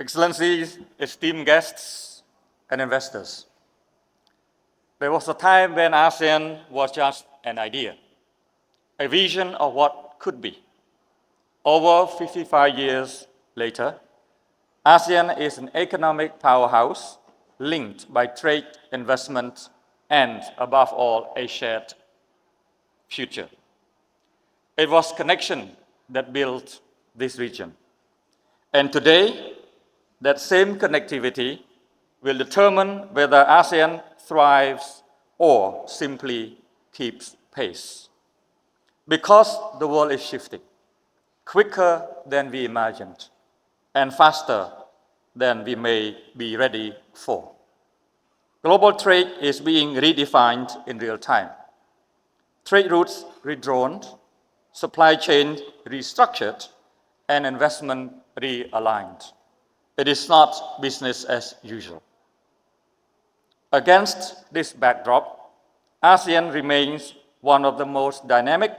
Excellencies, esteemed guests, and investors. There was a time when ASEAN was just an idea, a vision of what could be. Over 55 years later, ASEAN is an economic powerhouse linked by trade, investment, and above all, a shared future. It was connection that built this region. And today, that same connectivity will determine whether ASEAN thrives or simply keeps pace. Because the world is shifting quicker than we imagined and faster than we may be ready for. Global trade is being redefined in real time. Trade routes redrawn, supply chain restructured, and investment realigned. It is not business as usual. Against this backdrop, ASEAN remains one of the most dynamic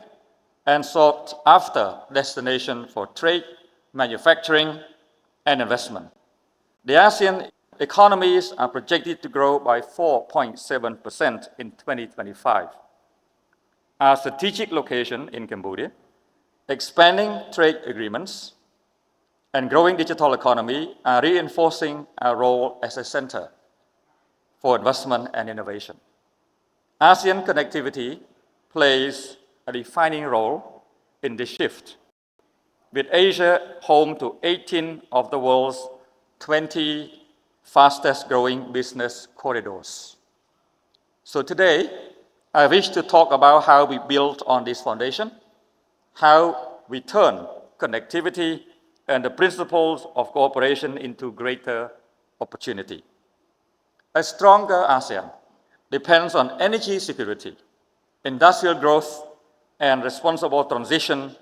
and sought after destinations for trade, manufacturing, and investment. The ASEAN economies are projected to grow by 4.7% in 2025. Our strategic location in Cambodia, expanding trade agreements, and growing digital economy are reinforcing our role as a center for investment and innovation. ASEAN connectivity plays a defining role in this shift, with Asia home to 18 of the world's 20 fastest growing business corridors. So today, I wish to talk about how we build on this foundation, how we turn connectivity and the principles of cooperation into greater opportunity. A stronger ASEAN depends on energy security, industrial growth, and responsible transition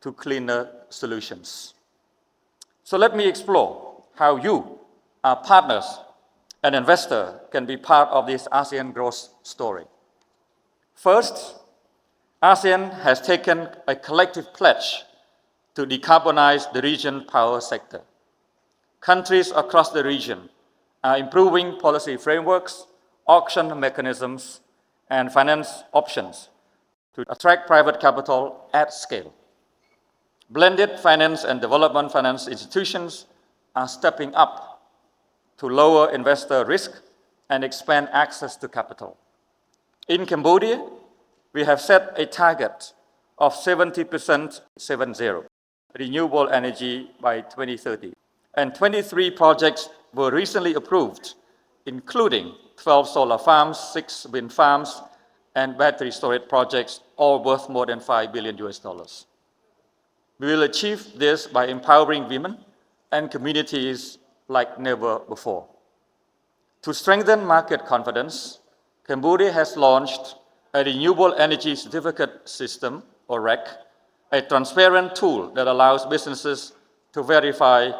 to cleaner solutions. So let me explore how you, our partners and investors, can be part of this ASEAN growth story. First, ASEAN has taken a collective pledge to decarbonize the region's power sector. Countries across the region are improving policy frameworks, auction mechanisms, and finance options to attract private capital at scale. Blended finance and development finance institutions are stepping up to lower investor risk and expand access to capital. In Cambodia, we have set a target of 70% renewable energy by 2030. And 23 projects were recently approved, including 12 solar farms, 6 wind farms, and battery storage projects, all worth more than $5 billion. We will achieve this by empowering women and communities like never before. To strengthen market confidence, Cambodia has launched a Renewable Energy Certificate System, or REC, a transparent tool that allows businesses to verify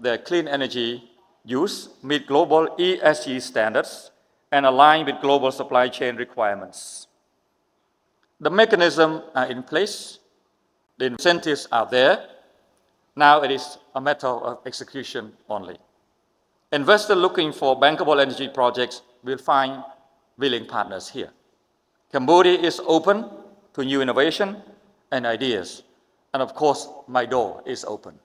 their clean energy use, meet global ESG standards, and align with global supply chain requirements. The mechanisms are in place, the incentives are there. Now it is a matter of execution only. Investors looking for bankable energy projects will find willing partners here. Cambodia is open to new innovation and ideas, and of course, my door is open.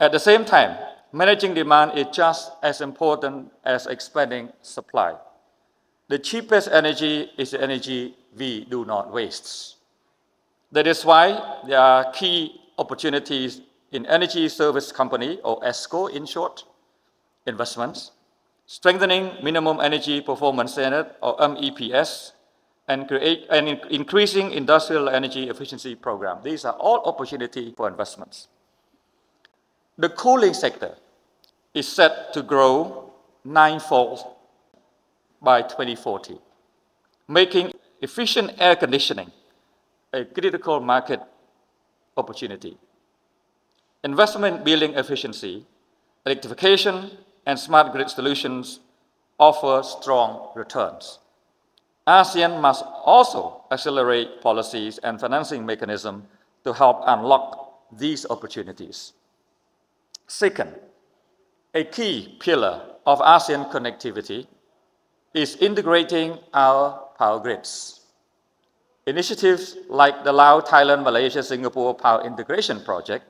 At the same time, managing demand is just as important as expanding supply. The cheapest energy is the energy we do not waste. That is why there are key opportunities in energy service company, or ESCO in short, investments, strengthening minimum energy performance standard, or MEPS, and increasing industrial energy efficiency program. These are all opportunities for investments. The cooling sector is set to grow ninefold by 2040, making efficient air conditioning a critical market opportunity. Investment building efficiency, electrification, and smart grid solutions offer strong returns. ASEAN must also accelerate policies and financing mechanisms to help unlock these opportunities. Second, a key pillar of ASEAN connectivity is integrating our power grids. Initiatives like the Laos, Thailand, Malaysia, Singapore Power Integration Project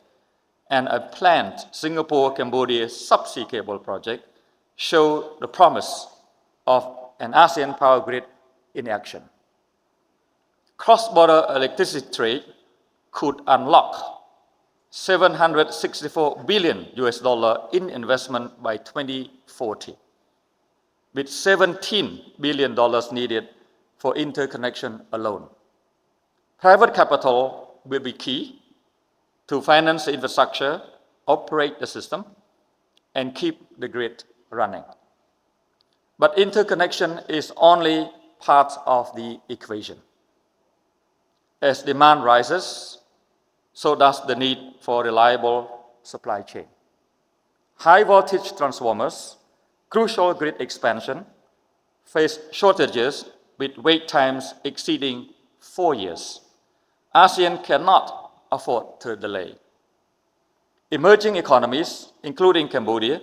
and a planned Singapore-Cambodia subsea cable project show the promise of an ASEAN power grid in action. Cross-border electricity trade could unlock $764 billion in investment by 2040, with $17 billion needed for interconnection alone. Private capital will be key to finance the infrastructure, operate the system, and keep the grid running. But interconnection is only part of the equation. As demand rises, so does the need for reliable supply chain. High voltage transformers, crucial grid expansion, face shortages with wait times exceeding 4 years. ASEAN cannot afford to delay. Emerging economies, including Cambodia,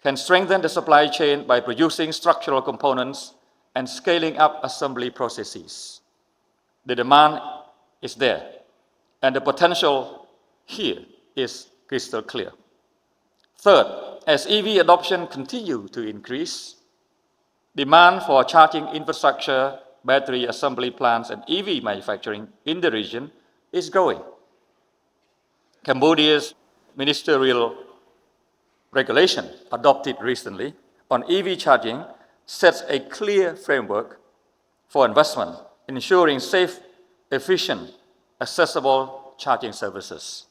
can strengthen the supply chain by producing structural components and scaling up assembly processes. The demand is there, and the potential here is crystal clear. Third, as EV adoption continues to increase, demand for charging infrastructure, battery assembly plants, and EV manufacturing in the region is growing. Cambodia's ministerial regulation adopted recently on EV charging sets a clear framework for investment, ensuring safe, efficient, accessible charging services.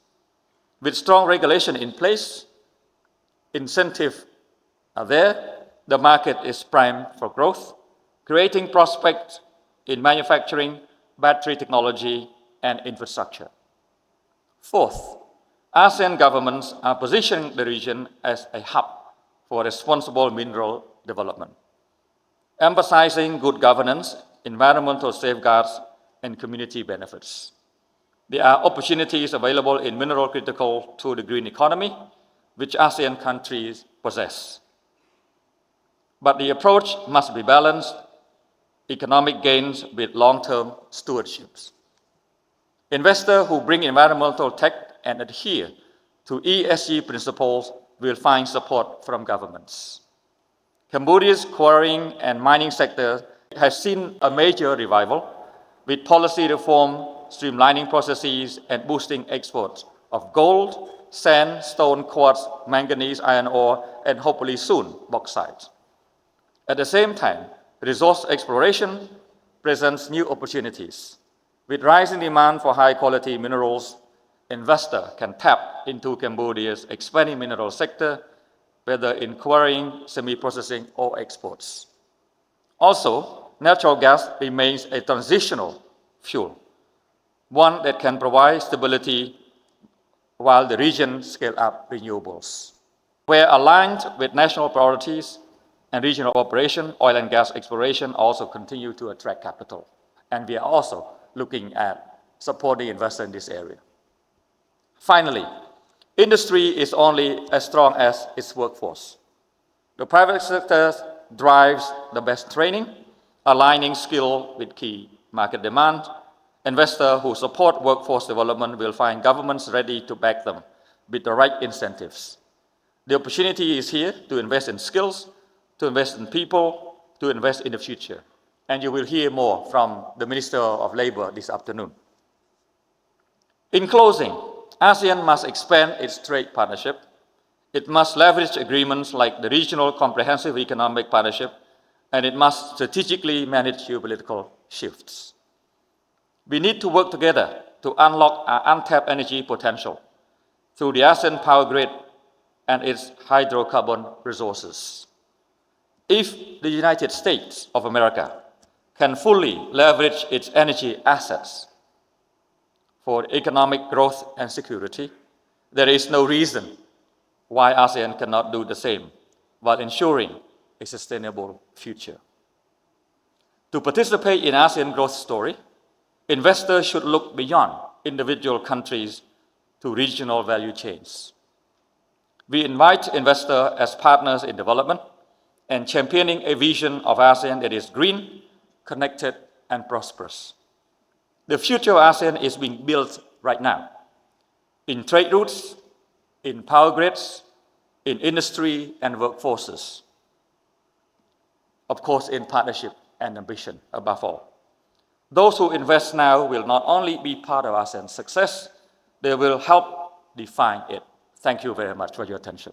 With strong regulation in place, incentives are there, the market is primed for growth, creating prospects in manufacturing, battery technology, and infrastructure. Fourth, ASEAN governments are positioning the region as a hub for responsible mineral development, emphasizing good governance, environmental safeguards, and community benefits. There are opportunities available in mineral critical to the green economy, which ASEAN countries possess. But the approach must be balanced, economic gains with long-term stewardships. Investors who bring environmental tech and adhere to ESG principles will find support from governments. Cambodia's quarrying and mining sector has seen a major revival with policy reform, streamlining processes, and boosting exports of gold, sand, stone, quartz, manganese, iron ore, and hopefully soon, bauxite. At the same time, resource exploration presents new opportunities. With rising demand for high-quality minerals, investors can tap into Cambodia's expanding mineral sector, whether in quarrying, semi-processing, or exports. Also, natural gas remains a transitional fuel, one that can provide stability while the region scales up renewables. Where aligned with national priorities and regional cooperation, oil and gas exploration also continue to attract capital. And we are also looking at supporting investors in this area. Finally, industry is only as strong as its workforce. The private sector drives the best training, aligning skill with key market demand. Investors who support workforce development will find governments ready to back them with the right incentives. The opportunity is here to invest in skills, to invest in people, to invest in the future. And you will hear more from the Minister of Labour this afternoon. In closing, ASEAN must expand its trade partnership. It must leverage agreements like the Regional Comprehensive Economic Partnership, and it must strategically manage geopolitical shifts. We need to work together to unlock our untapped energy potential through the ASEAN power grid and its hydrocarbon resources. If the United States of America can fully leverage its energy assets for economic growth and security, there is no reason why ASEAN cannot do the same while ensuring a sustainable future. To participate in ASEAN growth story, investors should look beyond individual countries to regional value chains. We invite investors as partners in development and championing a vision of ASEAN that is green, connected, and prosperous. The future of ASEAN is being built right now in trade routes, in power grids, in industry and workforces. Of course, in partnership and ambition above all. Those who invest now will not only be part of ASEAN's success, they will help define it. Thank you very much for your attention.